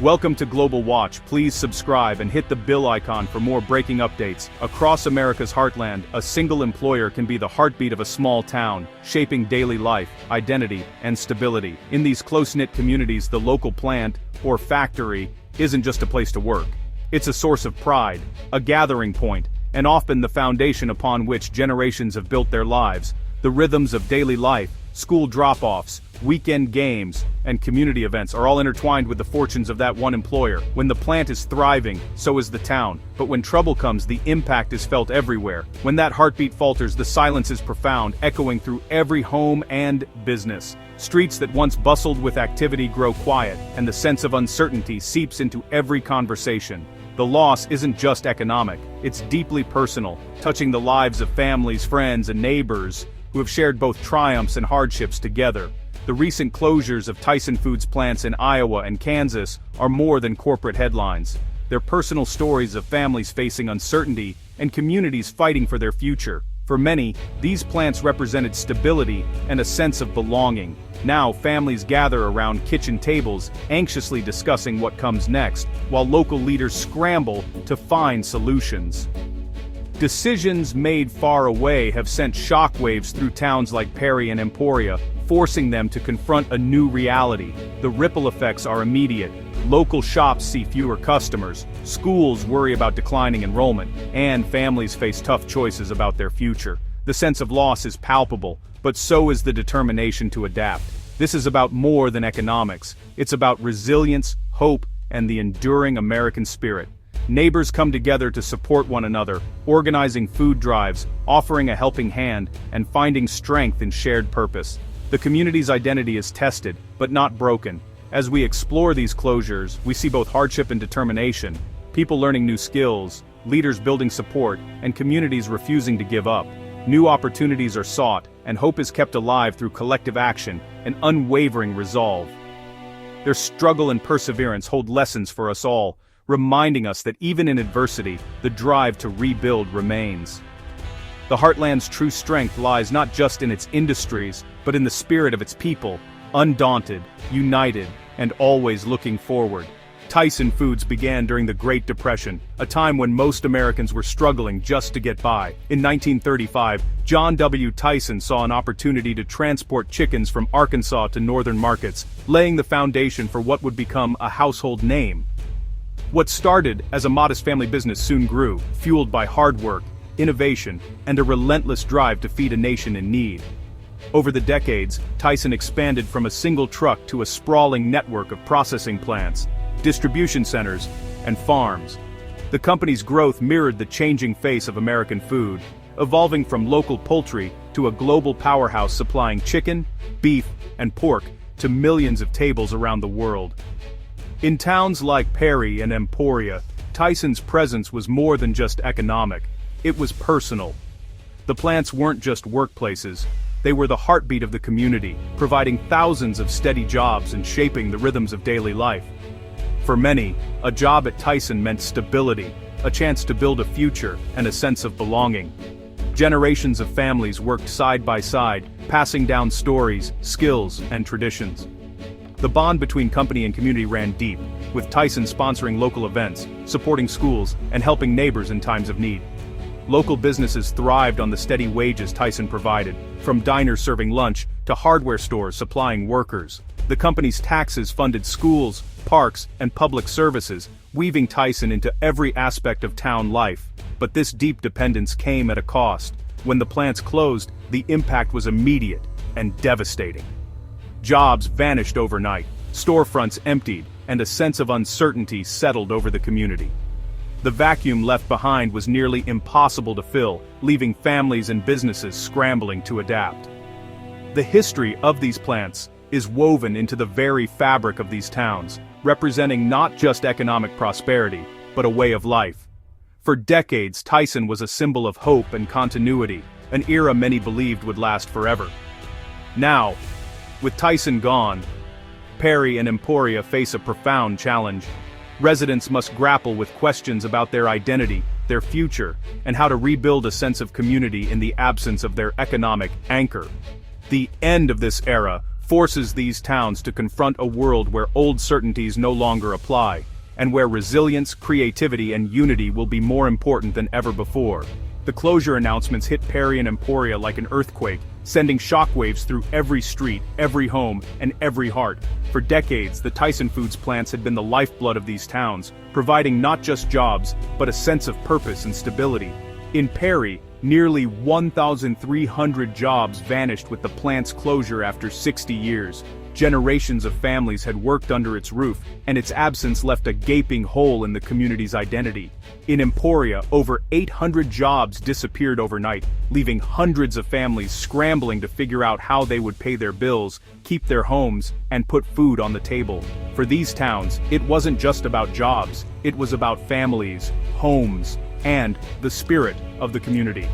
Welcome to Global Watch. Please subscribe and hit the bell icon for more breaking updates. Across America's heartland, a single employer can be the heartbeat of a small town, shaping daily life, identity, and stability. In these close-knit communities, the local plant, or factory, isn't just a place to work. It's a source of pride, a gathering point, and often the foundation upon which generations have built their lives. The rhythms of daily life, school drop-offs, weekend games, and community events are all intertwined with the fortunes of that one employer. When the plant is thriving, so is the town. But when trouble comes, the impact is felt everywhere. When that heartbeat falters, the silence is profound, echoing through every home and business. Streets that once bustled with activity grow quiet, and the sense of uncertainty seeps into every conversation. The loss isn't just economic, it's deeply personal, touching the lives of families, friends, and neighbors who have shared both triumphs and hardships together. The recent closures of Tyson Foods plants in Iowa and Kansas are more than corporate headlines. They're personal stories of families facing uncertainty and communities fighting for their future. For many, these plants represented stability and a sense of belonging. Now, families gather around kitchen tables, anxiously discussing what comes next, while local leaders scramble to find solutions. Decisions made far away have sent shockwaves through towns like Perry and Emporia, forcing them to confront a new reality. The ripple effects are immediate. Local shops see fewer customers, schools worry about declining enrollment, and families face tough choices about their future. The sense of loss is palpable, but so is the determination to adapt. This is about more than economics. It's about resilience, hope, and the enduring American spirit. Neighbors come together to support one another, organizing food drives, offering a helping hand, and finding strength in shared purpose. The community's identity is tested, but not broken. As we explore these closures, we see both hardship and determination, people learning new skills, leaders building support, and communities refusing to give up. New opportunities are sought, and hope is kept alive through collective action and unwavering resolve. Their struggle and perseverance hold lessons for us all, reminding us that even in adversity, the drive to rebuild remains. The Heartland's true strength lies not just in its industries, but in the spirit of its people, undaunted, united, and always looking forward. Tyson Foods began during the Great Depression, a time when most Americans were struggling just to get by. In 1935, John W. Tyson saw an opportunity to transport chickens from Arkansas to northern markets, laying the foundation for what would become a household name. What started as a modest family business soon grew, fueled by hard work, innovation, and a relentless drive to feed a nation in need. Over the decades, Tyson expanded from a single truck to a sprawling network of processing plants, distribution centers, and farms. The company's growth mirrored the changing face of American food, evolving from local poultry to a global powerhouse supplying chicken, beef, and pork to millions of tables around the world. In towns like Perry and Emporia, Tyson's presence was more than just economic, it was personal. The plants weren't just workplaces, they were the heartbeat of the community, providing thousands of steady jobs and shaping the rhythms of daily life. For many, a job at Tyson meant stability, a chance to build a future, and a sense of belonging. Generations of families worked side by side, passing down stories, skills, and traditions. The bond between company and community ran deep, with Tyson sponsoring local events, supporting schools, and helping neighbors in times of need. Local businesses thrived on the steady wages Tyson provided, from diners serving lunch to hardware stores supplying workers. The company's taxes funded schools, parks, and public services, weaving Tyson into every aspect of town life. But this deep dependence came at a cost. When the plants closed, the impact was immediate and devastating. Jobs vanished overnight, storefronts emptied, and a sense of uncertainty settled over the community. The vacuum left behind was nearly impossible to fill, leaving families and businesses scrambling to adapt. The history of these plants is woven into the very fabric of these towns, representing not just economic prosperity, but a way of life. For decades, Tyson was a symbol of hope and continuity, an era many believed would last forever. Now, with Tyson gone, Perry and Emporia face a profound challenge. Residents must grapple with questions about their identity, their future, and how to rebuild a sense of community in the absence of their economic anchor. The end of this era forces these towns to confront a world where old certainties no longer apply, and where resilience, creativity, and unity will be more important than ever before. The closure announcements hit Perry and Emporia like an earthquake, sending shockwaves through every street, every home, and every heart. For decades, the Tyson Foods plants had been the lifeblood of these towns, providing not just jobs, but a sense of purpose and stability. In Perry, nearly 1,300 jobs vanished with the plant's closure after 60 years. Generations of families had worked under its roof, and its absence left a gaping hole in the community's identity. In Emporia, over 800 jobs disappeared overnight, leaving hundreds of families scrambling to figure out how they would pay their bills, keep their homes, and put food on the table. For these towns, it wasn't just about jobs, it was about families, homes, and the spirit of the community.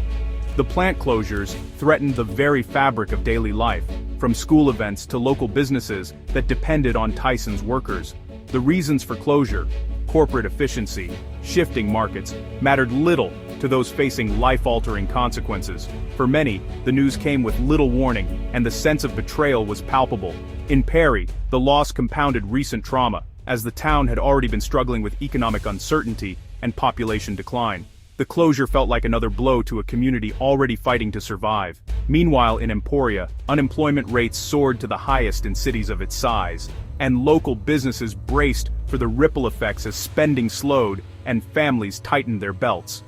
The plant closures threatened the very fabric of daily life, from school events to local businesses that depended on Tyson's workers. The reasons for closure, corporate efficiency, shifting markets, mattered little to those facing life-altering consequences. For many, the news came with little warning, and the sense of betrayal was palpable. In Perry, the loss compounded recent trauma, as the town had already been struggling with economic uncertainty and population decline. The closure felt like another blow to a community already fighting to survive. Meanwhile, in Emporia, unemployment rates soared to the highest in cities of its size, and local businesses braced for the ripple effects as spending slowed and families tightened their belts.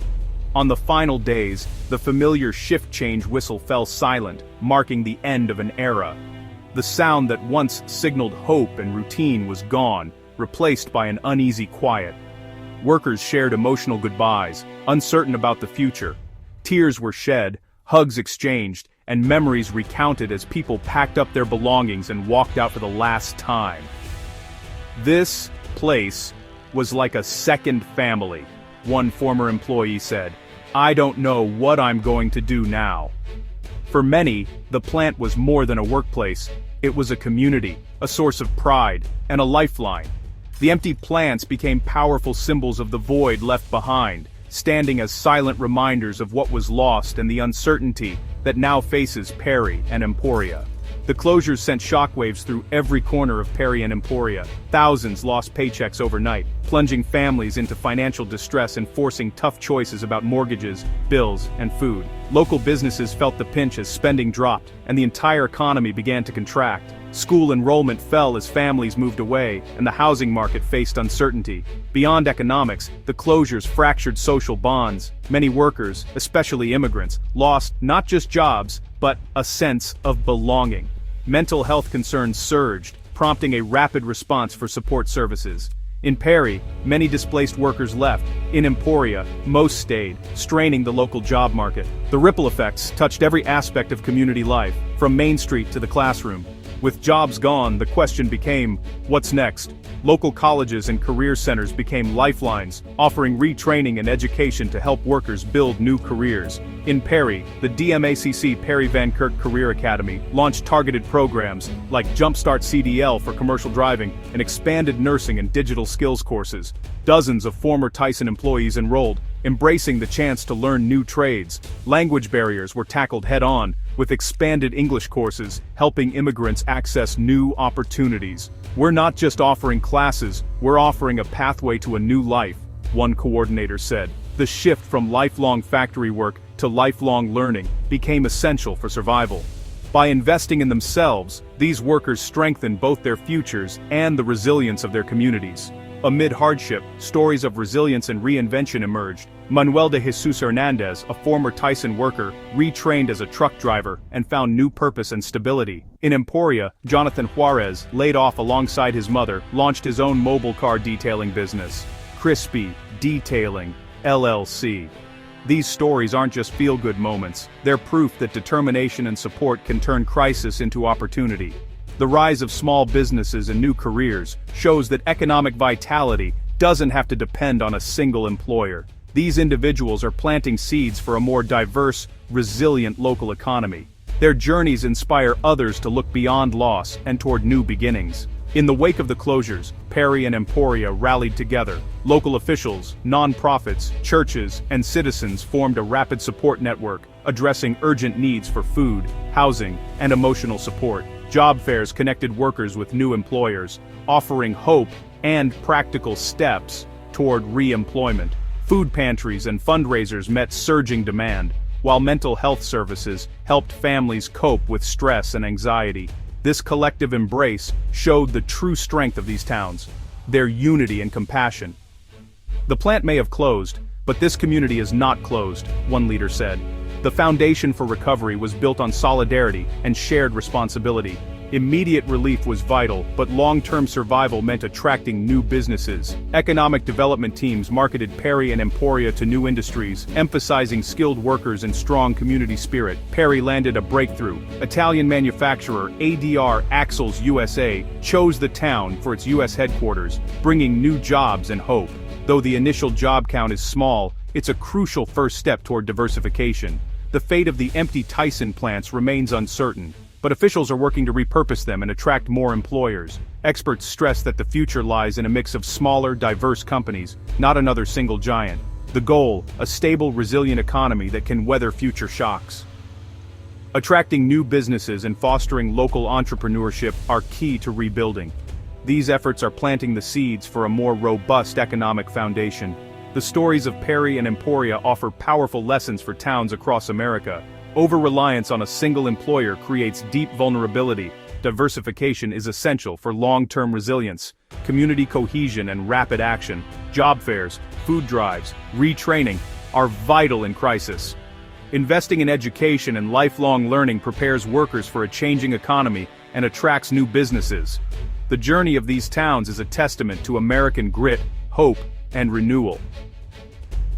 On the final days, the familiar shift change whistle fell silent, marking the end of an era. The sound that once signaled hope and routine was gone, replaced by an uneasy quiet. Workers shared emotional goodbyes, uncertain about the future. Tears were shed, hugs exchanged, and memories recounted as people packed up their belongings and walked out for the last time. This place was like a second family, one former employee said. "I don't know what I'm going to do now." For many, the plant was more than a workplace. It was a community, a source of pride, and a lifeline. The empty plants became powerful symbols of the void left behind, standing as silent reminders of what was lost and the uncertainty that now faces Perry and Emporia. The closures sent shockwaves through every corner of Perry and Emporia. Thousands lost paychecks overnight, plunging families into financial distress and forcing tough choices about mortgages, bills, and food. Local businesses felt the pinch as spending dropped, and the entire economy began to contract. School enrollment fell as families moved away, and the housing market faced uncertainty. Beyond economics, the closures fractured social bonds. Many workers, especially immigrants, lost not just jobs, but a sense of belonging. Mental health concerns surged, prompting a rapid response for support services. In Perry, many displaced workers left. In Emporia, most stayed, straining the local job market. The ripple effects touched every aspect of community life, from Main Street to the classroom. With jobs gone, the question became, what's next? Local colleges and career centers became lifelines, offering retraining and education to help workers build new careers. In Perry, the DMACC Perry Van Kirk Career Academy launched targeted programs like Jumpstart CDL for commercial driving and expanded nursing and digital skills courses. Dozens of former Tyson employees enrolled, embracing the chance to learn new trades. Language barriers were tackled head-on, with expanded English courses helping immigrants access new opportunities. "We're not just offering classes, we're offering a pathway to a new life," one coordinator said. The shift from lifelong factory work to lifelong learning became essential for survival. By investing in themselves, these workers strengthened both their futures and the resilience of their communities. Amid hardship, stories of resilience and reinvention emerged. Manuel de Jesus Hernandez, a former Tyson worker, retrained as a truck driver and found new purpose and stability. In Emporia, Jonathan Juarez, laid off alongside his mother, launched his own mobile car detailing business, Crispy Detailing, LLC. These stories aren't just feel-good moments, they're proof that determination and support can turn crisis into opportunity. The rise of small businesses and new careers shows that economic vitality doesn't have to depend on a single employer. These individuals are planting seeds for a more diverse, resilient local economy. Their journeys inspire others to look beyond loss and toward new beginnings. In the wake of the closures, Perry and Emporia rallied together. Local officials, nonprofits, churches, and citizens formed a rapid support network, addressing urgent needs for food, housing, and emotional support. Job fairs connected workers with new employers, offering hope and practical steps toward re-employment. Food pantries and fundraisers met surging demand, while mental health services helped families cope with stress and anxiety. This collective embrace showed the true strength of these towns, their unity and compassion. The plant may have closed, but this community is not closed, one leader said. The foundation for recovery was built on solidarity and shared responsibility. Immediate relief was vital, but long-term survival meant attracting new businesses. Economic development teams marketed Perry and Emporia to new industries, emphasizing skilled workers and strong community spirit. Perry landed a breakthrough. Italian manufacturer ADR Axles USA chose the town for its U.S. headquarters, bringing new jobs and hope. Though the initial job count is small, it's a crucial first step toward diversification. The fate of the empty Tyson plants remains uncertain, but officials are working to repurpose them and attract more employers. Experts stress that the future lies in a mix of smaller, diverse companies, not another single giant. The goal, a stable, resilient economy that can weather future shocks. Attracting new businesses and fostering local entrepreneurship are key to rebuilding. These efforts are planting the seeds for a more robust economic foundation. The stories of Perry and Emporia offer powerful lessons for towns across America. Over-reliance on a single employer creates deep vulnerability. Diversification is essential for long-term resilience. Community cohesion and rapid action, job fairs, food drives, retraining, are vital in crisis. Investing in education and lifelong learning prepares workers for a changing economy and attracts new businesses. The journey of these towns is a testament to American grit, hope, and renewal.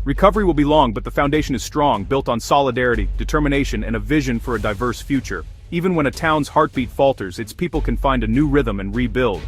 Recovery will be long, but the foundation is strong, built on solidarity, determination, and a vision for a diverse future. Even when a town's heartbeat falters, its people can find a new rhythm and rebuild.